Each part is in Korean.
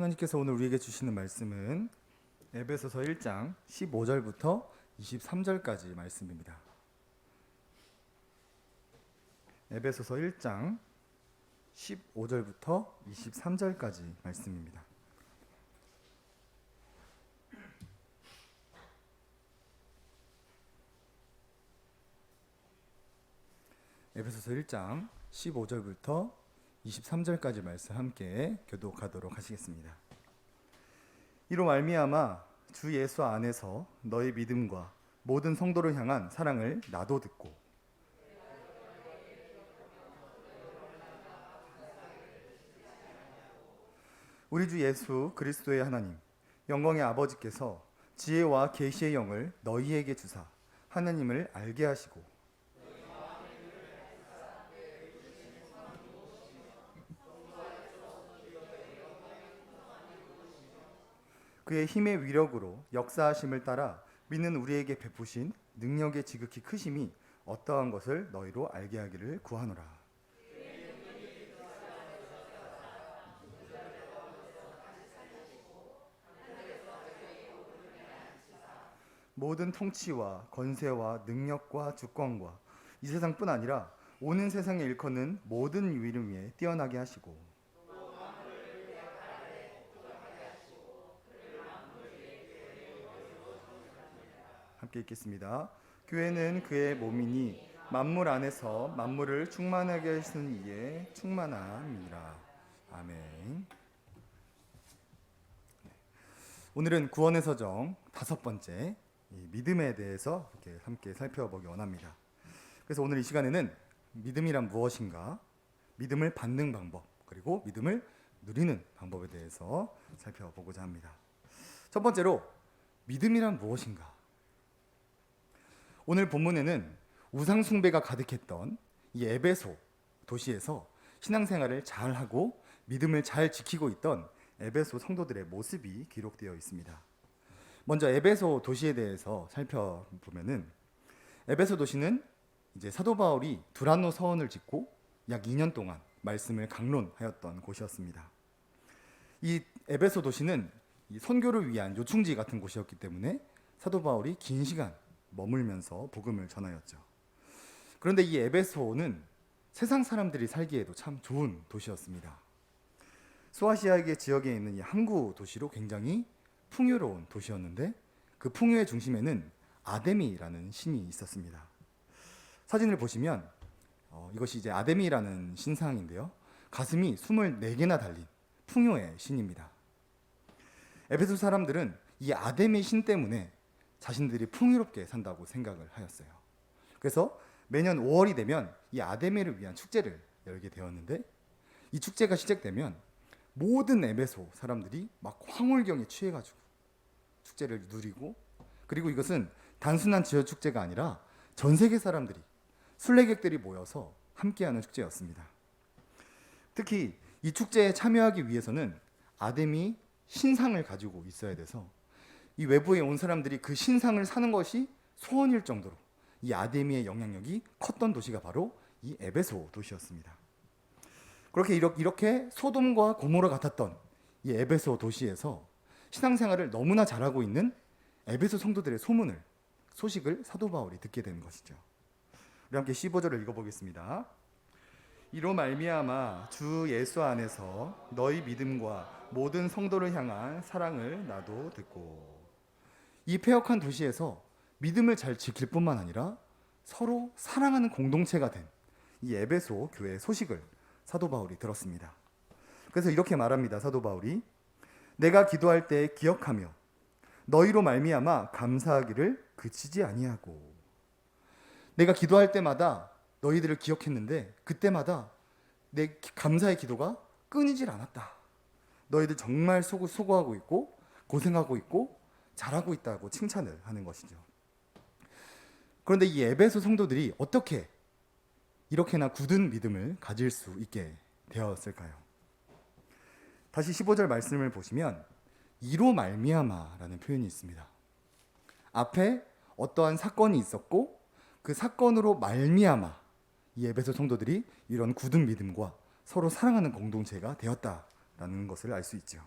하나님께서 오늘 우리에게 주시는 말씀은 에베소서 1장 15절부터 23절까지 말씀입니다. 에베소서 1장 15절부터 23절까지 말씀입니다. 에베소서 1장 15절부터 23절까지 말씀 함께 교독하도록 하시겠습니다. 이로 말미암아 주 예수 안에서 너희 믿음과 모든 성도를 향한 사랑을 나도 듣고 우리 주 예수 그리스도의 하나님 영광의 아버지께서 지혜와 계시의 영을 너희에게 주사 하나님을 알게 하시고 그의 힘의 위력으로 역사하심을 따라 믿는 우리에게 베푸신 능력의 지극히 크심이 어떠한 것을 너희로 알게 하기를 구하노라. 모든 통치와 권세와 능력과 주권과 이 세상뿐 아니라 오는 세상에 일컫는 모든 이름 위에 뛰어나게 하시고 함께 읽겠습니다. 교회는 그의 몸이니 만물 안에서 만물을 충만하게 하시는 이에 충만함이라. 아멘. 오늘은 구원의 서정 5번째 믿음에 대해서 이렇게 함께 살펴보기 원합니다. 그래서 오늘 이 시간에는 믿음이란 무엇인가, 믿음을 받는 방법, 그리고 믿음을 누리는 방법에 대해서 살펴보고자 합니다. 첫 번째로 믿음이란 무엇인가? 오늘 본문에는 우상 숭배가 가득했던 이 에베소 도시에서 신앙생활을 잘하고 믿음을 잘 지키고 있던 에베소 성도들의 모습이 기록되어 있습니다. 먼저 에베소 도시에 대해서 살펴보면은 에베소 도시는 이제 사도 바울이 두란노 서원을 짓고 약 2년 동안 말씀을 강론하였던 곳이었습니다. 이 에베소 도시는 이 선교를 위한 요충지 같은 곳이었기 때문에 사도 바울이 긴 시간 머물면서 복음을 전하였죠. 그런데 이 에베소는 세상 사람들이 살기에도 참 좋은 도시였습니다. 소아시아의 지역에 있는 이 항구 도시로 굉장히 풍요로운 도시였는데 그 풍요의 중심에는 아데미라는 신이 있었습니다. 사진을 보시면 이것이 이제 아데미라는 신상인데요. 가슴이 24개나 달린 풍요의 신입니다. 에베소 사람들은 이 아데미 신 때문에 자신들이 풍요롭게 산다고 생각을 하였어요. 그래서 매년 5월이 되면 이 아데미를 위한 축제를 열게 되었는데 이 축제가 시작되면 모든 에베소 사람들이 막 황홀경에 취해가지고 축제를 누리고, 그리고 이것은 단순한 지역 축제가 아니라 전 세계 사람들이, 순례객들이 모여서 함께하는 축제였습니다. 특히 이 축제에 참여하기 위해서는 아데미 신상을 가지고 있어야 돼서 이 외부에 온 사람들이 그 신상을 사는 것이 소원일 정도로 이 아데미의 영향력이 컸던 도시가 바로 이 에베소 도시였습니다. 그렇게 이렇게 소돔과 고모라 같았던 이 에베소 도시에서 신앙생활을 너무나 잘하고 있는 에베소 성도들의 소식을 사도 바울이 듣게 되는 것이죠. 우리 함께 15절을 읽어보겠습니다. 이로 말미암아 주 예수 안에서 너희 믿음과 모든 성도를 향한 사랑을 나도 듣고. 이 폐역한 도시에서 믿음을 잘 지킬 뿐만 아니라 서로 사랑하는 공동체가 된 이 에베소 교회의 소식을 사도 바울이 들었습니다. 그래서 이렇게 말합니다. 사도 바울이 내가 기도할 때 기억하며 너희로 말미암아 감사하기를 그치지 아니하고. 내가 기도할 때마다 너희들을 기억했는데 그때마다 내 감사의 기도가 끊이질 않았다. 너희들 정말 수고하고 있고 고생하고 있고 잘하고 있다고 칭찬을 하는 것이죠. 그런데 이 에베소 성도들이 어떻게 이렇게나 굳은 믿음을 가질 수 있게 되었을까요? 다시 15절 말씀을 보시면 이로 말미암아라는 표현이 있습니다. 앞에 어떠한 사건이 있었고 그 사건으로 말미암아 이 에베소 성도들이 이런 굳은 믿음과 서로 사랑하는 공동체가 되었다라는 것을 알 수 있죠.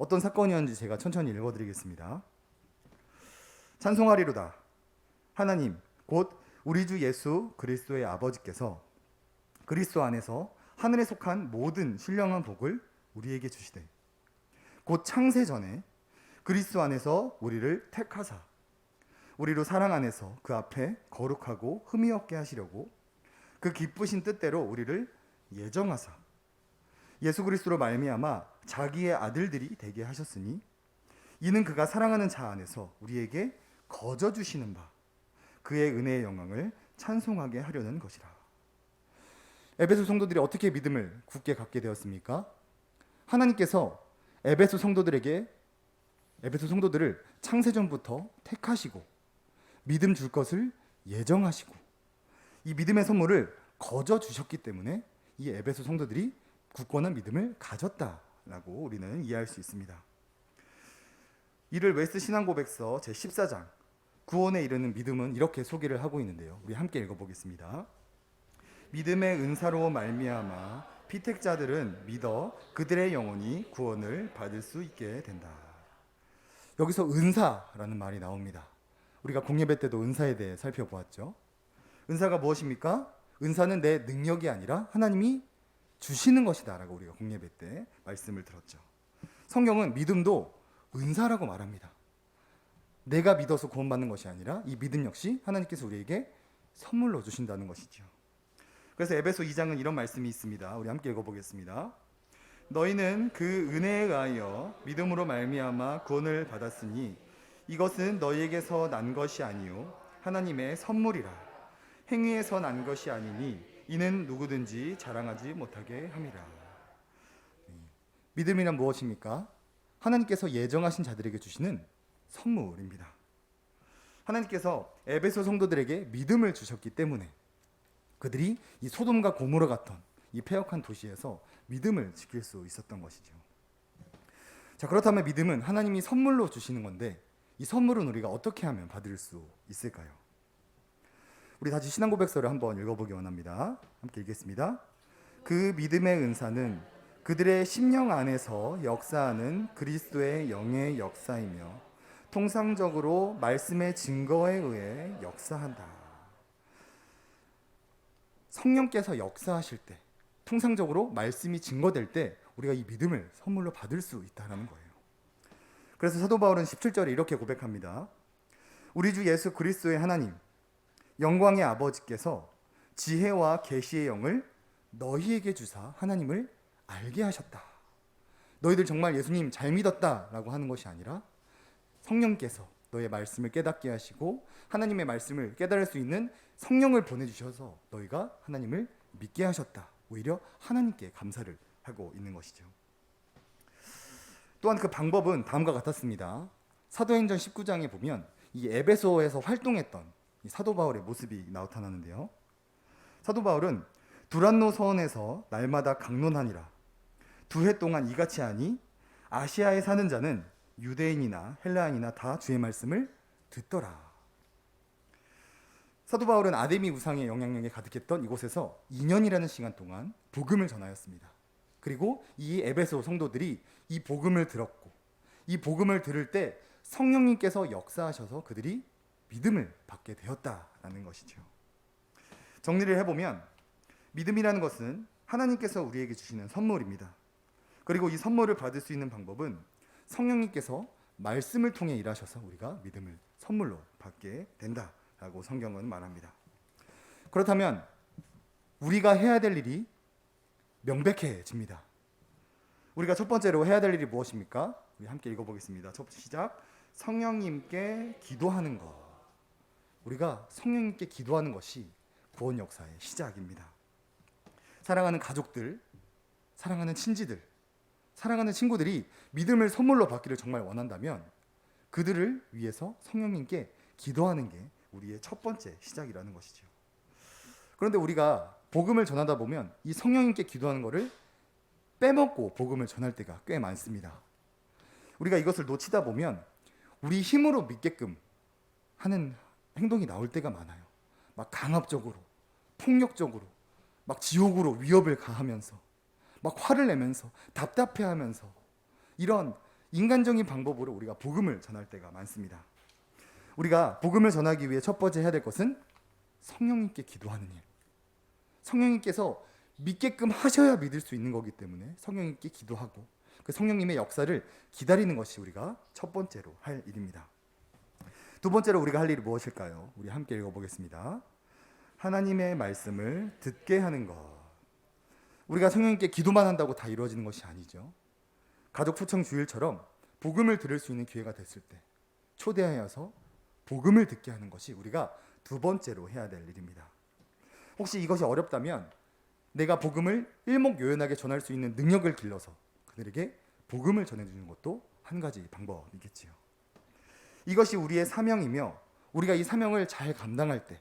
어떤 사건이었는지 제가 천천히 읽어드리겠습니다. 찬송하리로다. 하나님 곧 우리 주 예수 그리스도의 아버지께서 그리스도 안에서 하늘에 속한 모든 신령한 복을 우리에게 주시되 곧 창세 전에 그리스도 안에서 우리를 택하사 우리로 사랑 안에서 그 앞에 거룩하고 흠이 없게 하시려고 그 기쁘신 뜻대로 우리를 예정하사 예수 그리스도로 말미암아 자기의 아들들이 되게 하셨으니 이는 그가 사랑하는 자 안에서 우리에게 거저 주시는 바 그의 은혜의 영광을 찬송하게 하려는 것이라. 에베소 성도들이 어떻게 믿음을 굳게 갖게 되었습니까? 하나님께서 에베소 성도들을 창세전부터 택하시고 믿음 줄 것을 예정하시고 이 믿음의 선물을 거저 주셨기 때문에 이 에베소 성도들이 굳건한 믿음을 가졌다라고 우리는 이해할 수 있습니다. 이를 웨스트 신앙고백서 제14장 구원에 이르는 믿음은 이렇게 소개를 하고 있는데요. 우리 함께 읽어보겠습니다. 믿음의 은사로 말미암아 피택자들은 믿어 그들의 영혼이 구원을 받을 수 있게 된다. 여기서 은사라는 말이 나옵니다. 우리가 공예배 때도 은사에 대해 살펴보았죠. 은사가 무엇입니까? 은사는 내 능력이 아니라 하나님이 주시는 것이다 라고 우리가 공예배 때 말씀을 들었죠. 성경은 믿음도 은사라고 말합니다. 내가 믿어서 구원받는 것이 아니라 이 믿음 역시 하나님께서 우리에게 선물로 주신다는 것이죠. 그래서 에베소 2장은 이런 말씀이 있습니다. 우리 함께 읽어보겠습니다. 너희는 그 은혜에 의하여 믿음으로 말미암아 구원을 받았으니 이것은 너희에게서 난 것이 아니요 하나님의 선물이라. 행위에서 난 것이 아니니 이는 누구든지 자랑하지 못하게 함이라. 믿음이란 무엇입니까? 하나님께서 예정하신 자들에게 주시는 선물입니다. 하나님께서 에베소 성도들에게 믿음을 주셨기 때문에 그들이 이 소돔과 고모라 같은 이 패역한 도시에서 믿음을 지킬 수 있었던 것이죠. 자, 그렇다면 믿음은 하나님이 선물로 주시는 건데 이 선물은 우리가 어떻게 하면 받을 수 있을까요? 우리 다시 신앙고백서를 한번 읽어보기 원합니다. 함께 읽겠습니다. 그 믿음의 은사는 그들의 심령 안에서 역사하는 그리스도의 영의 역사이며 통상적으로 말씀의 증거에 의해 역사한다. 성령께서 역사하실 때, 통상적으로 말씀이 증거될 때 우리가 이 믿음을 선물로 받을 수 있다는 거예요. 그래서 사도 바울은 17절에 이렇게 고백합니다. 우리 주 예수 그리스도의 하나님, 영광의 아버지께서 지혜와 계시의 영을 너희에게 주사 하나님을 알게 하셨다. 너희들 정말 예수님 잘 믿었다라고 하는 것이 아니라 성령께서 너의 말씀을 깨닫게 하시고 하나님의 말씀을 깨달을 수 있는 성령을 보내주셔서 너희가 하나님을 믿게 하셨다. 오히려 하나님께 감사를 하고 있는 것이죠. 또한 그 방법은 다음과 같았습니다. 사도행전 19장에 보면 이 에베소에서 활동했던 이 사도 바울의 모습이 나타나는데요. 사도 바울은 두란노 서원에서 날마다 강론하니라. 2해 동안 이같이 하니 아시아에 사는 자는 유대인이나 헬라인이나 다 주의 말씀을 듣더라. 사도 바울은 아데미 우상의 영향력에 가득했던 이곳에서 2년이라는 시간 동안 복음을 전하였습니다. 그리고 이 에베소 성도들이 이 복음을 들었고 이 복음을 들을 때 성령님께서 역사하셔서 그들이 믿음을 받게 되었다라는 것이죠. 정리를 해보면 믿음이라는 것은 하나님께서 우리에게 주시는 선물입니다. 그리고 이 선물을 받을 수 있는 방법은 성령님께서 말씀을 통해 일하셔서 우리가 믿음을 선물로 받게 된다라고 성경은 말합니다. 그렇다면 우리가 해야 될 일이 명백해집니다. 우리가 첫 번째로 해야 될 일이 무엇입니까? 우리 함께 읽어보겠습니다. 첫 번째 시작. 성령님께 기도하는 것. 우리가 성령님께 기도하는 것이 구원 역사의 시작입니다. 사랑하는 가족들, 사랑하는 친지들, 사랑하는 친구들이 믿음을 선물로 받기를 정말 원한다면 그들을 위해서 성령님께 기도하는 게 우리의 첫 번째 시작이라는 것이죠. 그런데 우리가 복음을 전하다 보면 이 성령님께 기도하는 것을 빼먹고 복음을 전할 때가 꽤 많습니다. 우리가 이것을 놓치다 보면 우리 힘으로 믿게끔 하는 행동이 나올 때가 많아요. 막 강압적으로, 폭력적으로, 막 지옥으로 위협을 가하면서 막 화를 내면서 답답해하면서 이런 인간적인 방법으로 우리가 복음을 전할 때가 많습니다. 우리가 복음을 전하기 위해 첫 번째 해야 될 것은 성령님께 기도하는 일. 성령님께서 믿게끔 하셔야 믿을 수 있는 거기 때문에 성령님께 기도하고 그 성령님의 역사를 기다리는 것이 우리가 첫 번째로 할 일입니다. 두 번째로 우리가 할 일이 무엇일까요? 우리 함께 읽어보겠습니다. 하나님의 말씀을 듣게 하는 것. 우리가 성령님께 기도만 한다고 다 이루어지는 것이 아니죠. 가족 초청 주일처럼 복음을 들을 수 있는 기회가 됐을 때 초대하여서 복음을 듣게 하는 것이 우리가 두 번째로 해야 될 일입니다. 혹시 이것이 어렵다면 내가 복음을 일목요연하게 전할 수 있는 능력을 길러서 그들에게 복음을 전해주는 것도 한 가지 방법이겠지요. 이것이 우리의 사명이며 우리가 이 사명을 잘 감당할 때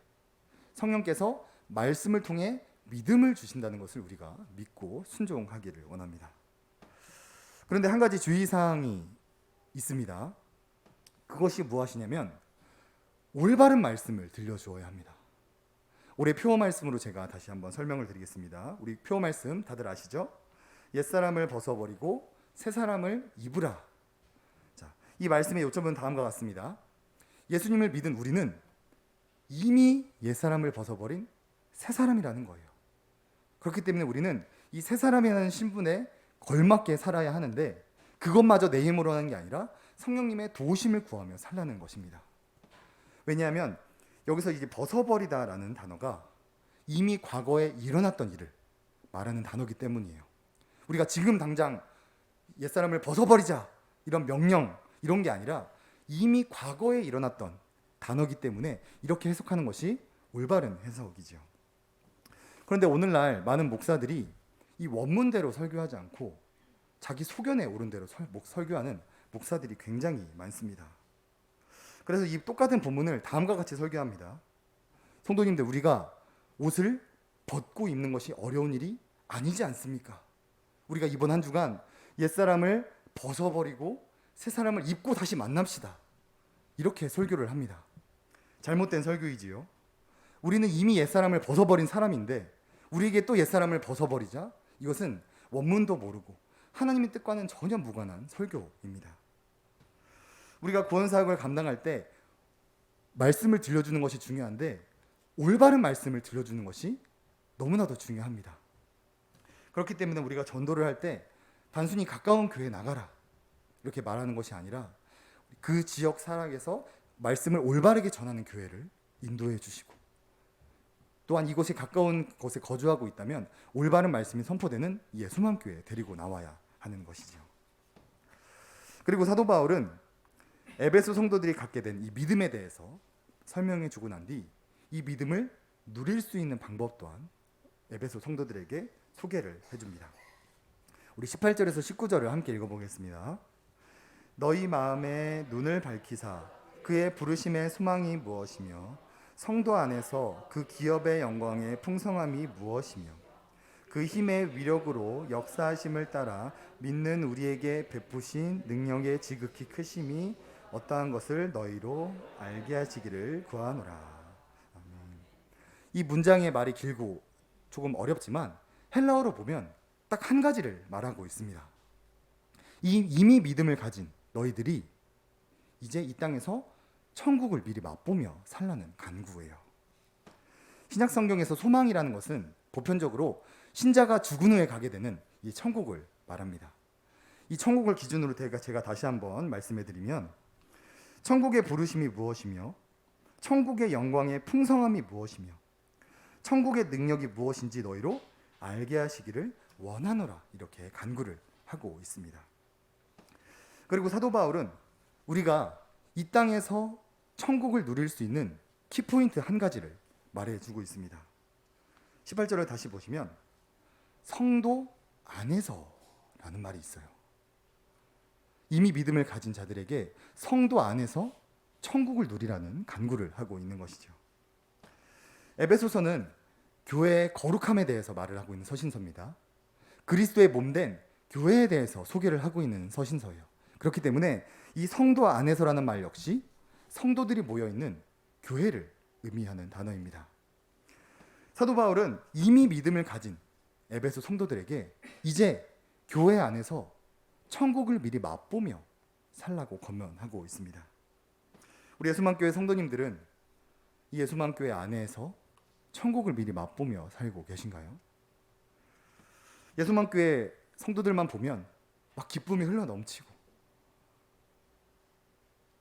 성령께서 말씀을 통해 믿음을 주신다는 것을 우리가 믿고 순종하기를 원합니다. 그런데 한 가지 주의사항이 있습니다. 그것이 무엇이냐면 올바른 말씀을 들려주어야 합니다. 올해 표어 말씀으로 제가 다시 한번 설명을 드리겠습니다. 우리 표어 말씀 다들 아시죠? 옛사람을 벗어버리고 새사람을 입으라. 자, 이 말씀의 요점은 다음과 같습니다. 예수님을 믿은 우리는 이미 옛사람을 벗어버린 새사람이라는 거예요. 그렇기 때문에 우리는 이 새사람이라는 신분에 걸맞게 살아야 하는데 그것마저 내 힘으로 하는 게 아니라 성령님의 도우심을 구하며 살라는 것입니다. 왜냐하면 여기서 이제 벗어버리다라는 단어가 이미 과거에 일어났던 일을 말하는 단어이기 때문이에요. 우리가 지금 당장 옛사람을 벗어버리자 이런 명령 이런 게 아니라 이미 과거에 일어났던 단어이기 때문에 이렇게 해석하는 것이 올바른 해석이죠. 그런데 오늘날 많은 목사들이 이 원문대로 설교하지 않고 자기 소견에 오른 대로 설교하는 목사들이 굉장히 많습니다. 그래서 이 똑같은 본문을 다음과 같이 설교합니다. 성도님들, 우리가 옷을 벗고 입는 것이 어려운 일이 아니지 않습니까? 우리가 이번 한 주간 옛사람을 벗어버리고 새사람을 입고 다시 만납시다. 이렇게 설교를 합니다. 잘못된 설교이지요. 우리는 이미 옛사람을 벗어버린 사람인데 우리에게 또 옛사람을 벗어버리자? 이것은 원문도 모르고 하나님의 뜻과는 전혀 무관한 설교입니다. 우리가 구원사역을 감당할 때 말씀을 들려주는 것이 중요한데 올바른 말씀을 들려주는 것이 너무나도 중요합니다. 그렇기 때문에 우리가 전도를 할 때 단순히 가까운 교회 나가라 이렇게 말하는 것이 아니라 그 지역 살아에서 말씀을 올바르게 전하는 교회를 인도해 주시고 또한 이곳에 가까운 곳에 거주하고 있다면 올바른 말씀이 선포되는 예수만교회에 데리고 나와야 하는 것이죠. 그리고 사도 바울은 에베소 성도들이 갖게 된 이 믿음에 대해서 설명해 주고 난 뒤 이 믿음을 누릴 수 있는 방법 또한 에베소 성도들에게 소개를 해줍니다. 우리 18절에서 19절을 함께 읽어보겠습니다. 너희 마음에 눈을 밝히사 그의 부르심의 소망이 무엇이며 성도 안에서 그 기업의 영광의 풍성함이 무엇이며 그 힘의 위력으로 역사하심을 따라 믿는 우리에게 베푸신 능력의 지극히 크심이 어떠한 것을 너희로 알게 하시기를 구하노라. 아멘. 이 문장의 말이 길고 조금 어렵지만 헬라어로 보면 딱 한 가지를 말하고 있습니다. 이미 믿음을 가진 너희들이 이제 이 땅에서 천국을 미리 맛보며 살라는 간구예요. 신약 성경에서 소망이라는 것은 보편적으로 신자가 죽은 후에 가게 되는 이 천국을 말합니다. 이 천국을 기준으로 제가 다시 한번 말씀해 드리면 천국의 부르심이 무엇이며 천국의 영광의 풍성함이 무엇이며 천국의 능력이 무엇인지 너희로 알게 하시기를 원하노라 이렇게 간구를 하고 있습니다. 그리고 사도 바울은 우리가 이 땅에서 천국을 누릴 수 있는 키포인트 한 가지를 말해주고 있습니다. 18절을 다시 보시면 성도 안에서라는 말이 있어요. 이미 믿음을 가진 자들에게 성도 안에서 천국을 누리라는 간구를 하고 있는 것이죠. 에베소서는 교회의 거룩함에 대해서 말을 하고 있는 서신서입니다. 그리스도의 몸된 교회에 대해서 소개를 하고 있는 서신서예요. 그렇기 때문에 이 성도 안에서라는 말 역시 성도들이 모여있는 교회를 의미하는 단어입니다. 사도 바울은 이미 믿음을 가진 에베소 성도들에게 이제 교회 안에서 천국을 미리 맛보며 살라고 권면하고 있습니다. 우리 예수만교회 성도님들은 이 예수만교회 안에서 천국을 미리 맛보며 살고 계신가요? 예수만교회 성도들만 보면 막 기쁨이 흘러넘치고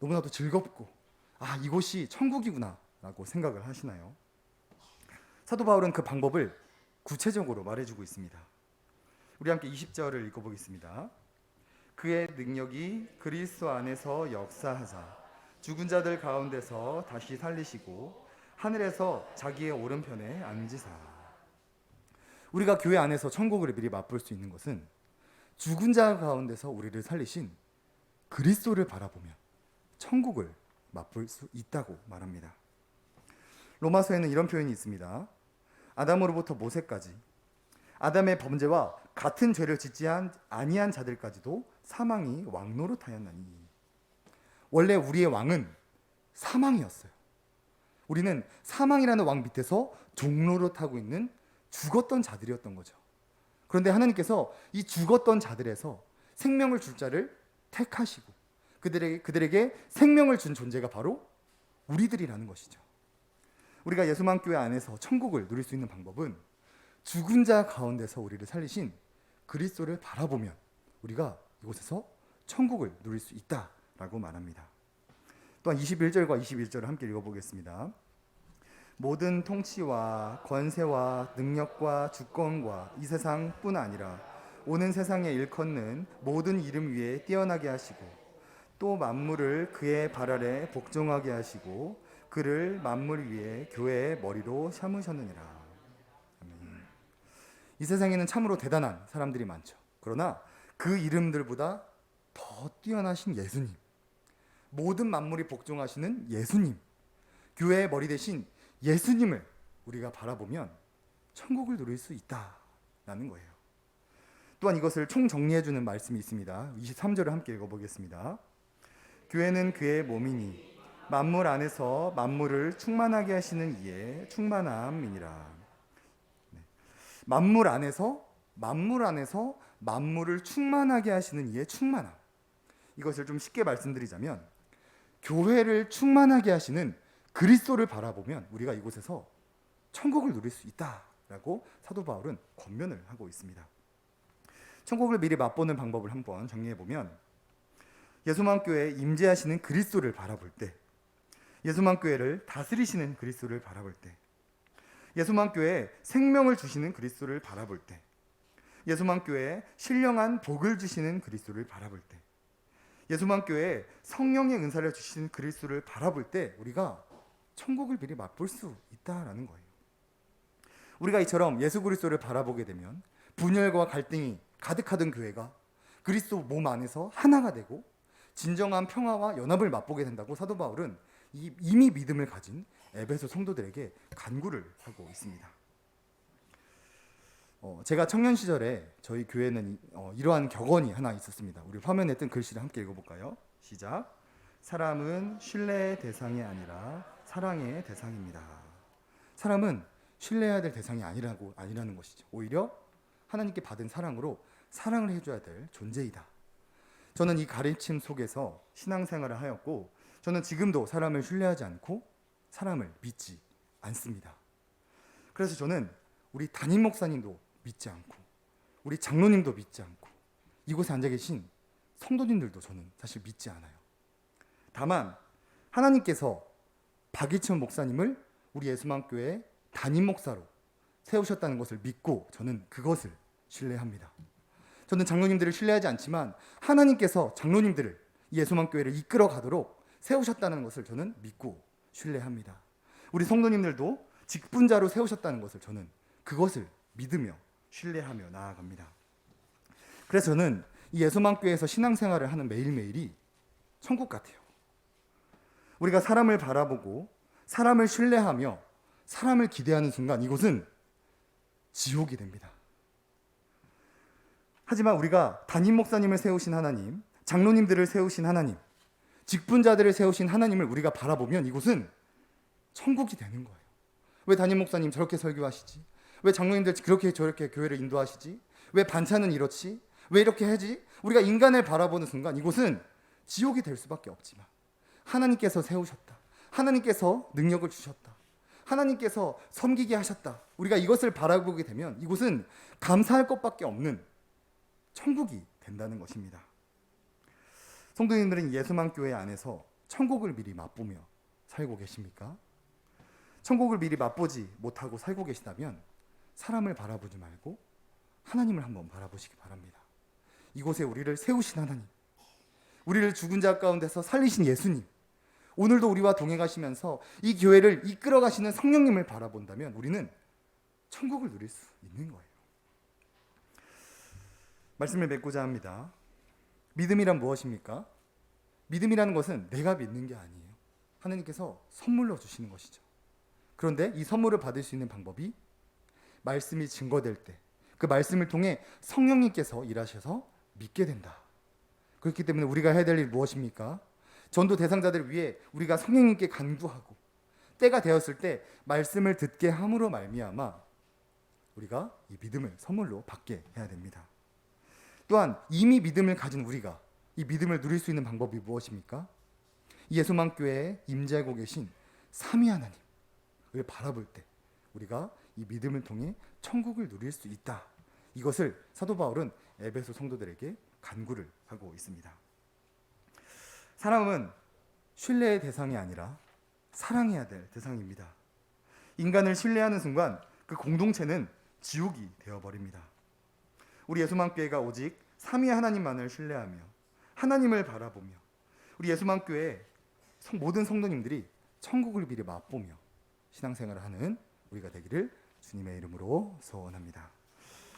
너무나도 즐겁고 이곳이 천국이구나 라고 생각을 하시나요? 사도 바울은 그 방법을 구체적으로 말해주고 있습니다. 우리 함께 20절을 읽어보겠습니다. 그의 능력이 그리스도 안에서 역사하사 죽은 자들 가운데서 다시 살리시고 하늘에서 자기의 오른편에 앉으사. 우리가 교회 안에서 천국을 미리 맛볼 수 있는 것은 죽은 자 가운데서 우리를 살리신 그리스도를 바라보면 천국을 맛볼 수 있다고 말합니다. 로마서에는 이런 표현이 있습니다. 아담으로부터 모세까지 아담의 범죄와 같은 죄를 짓지 아니한 자들까지도 사망이 왕노릇하였나니. 원래 우리의 왕은 사망이었어요. 우리는 사망이라는 왕 밑에서 종노릇하고 있는 죽었던 자들이었던 거죠. 그런데 하나님께서 이 죽었던 자들에서 생명을 줄 자를 택하시고 그들에게 생명을 준 존재가 바로 우리들이라는 것이죠. 우리가 예수만교회 안에서 천국을 누릴 수 있는 방법은 죽은 자 가운데서 우리를 살리신 그리스도를 바라보면 우리가 이곳에서 천국을 누릴 수 있다라고 말합니다. 또한 21절과 21절을 함께 읽어보겠습니다. 모든 통치와 권세와 능력과 주권과 이 세상뿐 아니라 오는 세상에 일컫는 모든 이름 위에 뛰어나게 하시고 또 만물을 그의 발 아래 복종하게 하시고 그를 만물 위에 교회의 머리로 삼으셨느니라. 아멘. 이 세상에는 참으로 대단한 사람들이 많죠. 그러나 그 이름들보다 더 뛰어나신 예수님, 모든 만물이 복종하시는 예수님, 교회의 머리 대신 예수님을 우리가 바라보면 천국을 누릴 수 있다라는 거예요. 또한 이것을 총정리해주는 말씀이 있습니다. 23절을 함께 읽어보겠습니다. 교회는 그의 몸이니 만물 안에서 만물을 충만하게 하시는 이의 충만함이니라. 만물 안에서 만물을 충만하게 하시는 이의 충만함. 이것을 좀 쉽게 말씀드리자면 교회를 충만하게 하시는 그리스도를 바라보면 우리가 이곳에서 천국을 누릴 수 있다라고 사도 바울은 권면을 하고 있습니다. 천국을 미리 맛보는 방법을 한번 정리해보면 예수만교회에 임재하시는 그리스도를 바라볼 때, 예수만교회를 다스리시는 그리스도를 바라볼 때, 예수만교회에 생명을 주시는 그리스도를 바라볼 때, 예수만교회에 신령한 복을 주시는 그리스도를 바라볼 때, 예수만교회에 성령의 은사를 주시는 그리스도를 바라볼 때 우리가 천국을 미리 맛볼 수 있다라는 거예요. 우리가 이처럼 예수 그리스도를 바라보게 되면 분열과 갈등이 가득하던 교회가 그리스도 몸 안에서 하나가 되고 진정한 평화와 연합을 맛보게 된다고 사도 바울은 이미 믿음을 가진 에베소 성도들에게 간구를 하고 있습니다. 제가 청년 시절에 저희 교회는 이러한 격언이 하나 있었습니다. 우리 화면에 뜬 글씨를 함께 읽어볼까요? 시작. 사람은 신뢰의 대상이 아니라 사랑의 대상입니다. 사람은 신뢰해야 될 대상이 아니라는 것이죠. 오히려 하나님께 받은 사랑으로 사랑을 해줘야 될 존재이다. 저는 이 가르침 속에서 신앙생활을 하였고 저는 지금도 사람을 신뢰하지 않고 사람을 믿지 않습니다. 그래서 저는 우리 담임 목사님도 믿지 않고 우리 장로님도 믿지 않고 이곳에 앉아 계신 성도님들도 저는 사실 믿지 않아요. 다만 하나님께서 박이천 목사님을 우리 예수만교회 담임 목사로 세우셨다는 것을 믿고 저는 그것을 신뢰합니다. 저는 장로님들을 신뢰하지 않지만 하나님께서 장로님들을 예수만교회를 이끌어 가도록 세우셨다는 것을 저는 믿고 신뢰합니다. 우리 성도님들도 직분자로 세우셨다는 것을 저는 그것을 믿으며 신뢰하며 나아갑니다. 그래서 저는 이 예수만교회에서 신앙생활을 하는 매일매일이 천국 같아요. 우리가 사람을 바라보고 사람을 신뢰하며 사람을 기대하는 순간 이곳은 지옥이 됩니다. 하지만 우리가 담임 목사님을 세우신 하나님, 장로님들을 세우신 하나님, 직분자들을 세우신 하나님을 우리가 바라보면 이곳은 천국이 되는 거예요. 왜 담임 목사님 저렇게 설교하시지? 왜 장로님들 그렇게 저렇게 교회를 인도하시지? 왜 반찬은 이렇지? 왜 이렇게 하지? 우리가 인간을 바라보는 순간 이곳은 지옥이 될 수밖에 없지만 하나님께서 세우셨다. 하나님께서 능력을 주셨다. 하나님께서 섬기게 하셨다. 우리가 이것을 바라보게 되면 이곳은 감사할 것밖에 없는 천국이 된다는 것입니다. 성도님들은 예수만 교회 안에서 천국을 미리 맛보며 살고 계십니까? 천국을 미리 맛보지 못하고 살고 계시다면 사람을 바라보지 말고 하나님을 한번 바라보시기 바랍니다. 이곳에 우리를 세우신 하나님, 우리를 죽은 자 가운데서 살리신 예수님, 오늘도 우리와 동행하시면서 이 교회를 이끌어 가시는 성령님을 바라본다면 우리는 천국을 누릴 수 있는 거예요. 말씀을 맺고자 합니다. 믿음이란 무엇입니까? 믿음이라는 것은 내가 믿는 게 아니에요. 하나님께서 선물로 주시는 것이죠. 그런데 이 선물을 받을 수 있는 방법이 말씀이 증거될 때 그 말씀을 통해 성령님께서 일하셔서 믿게 된다. 그렇기 때문에 우리가 해야 될 일이 무엇입니까? 전도 대상자들을 위해 우리가 성령님께 간구하고 때가 되었을 때 말씀을 듣게 함으로 말미암아 우리가 이 믿음을 선물로 받게 해야 됩니다. 또한 이미 믿음을 가진 우리가 이 믿음을 누릴 수 있는 방법이 무엇입니까? 예수만 교회에 임재하고 계신 삼위 하나님을 바라볼 때 우리가 이 믿음을 통해 천국을 누릴 수 있다. 이것을 사도 바울은 에베소 성도들에게 간구를 하고 있습니다. 사람은 신뢰의 대상이 아니라 사랑해야 될 대상입니다. 인간을 신뢰하는 순간 그 공동체는 지옥이 되어버립니다. 우리 예수만교회가 오직 삼위 하나님만을 신뢰하며 하나님을 바라보며 우리 예수만교회 모든 성도님들이 천국을 미리 맛보며 신앙생활을 하는 우리가 되기를 주님의 이름으로 소원합니다.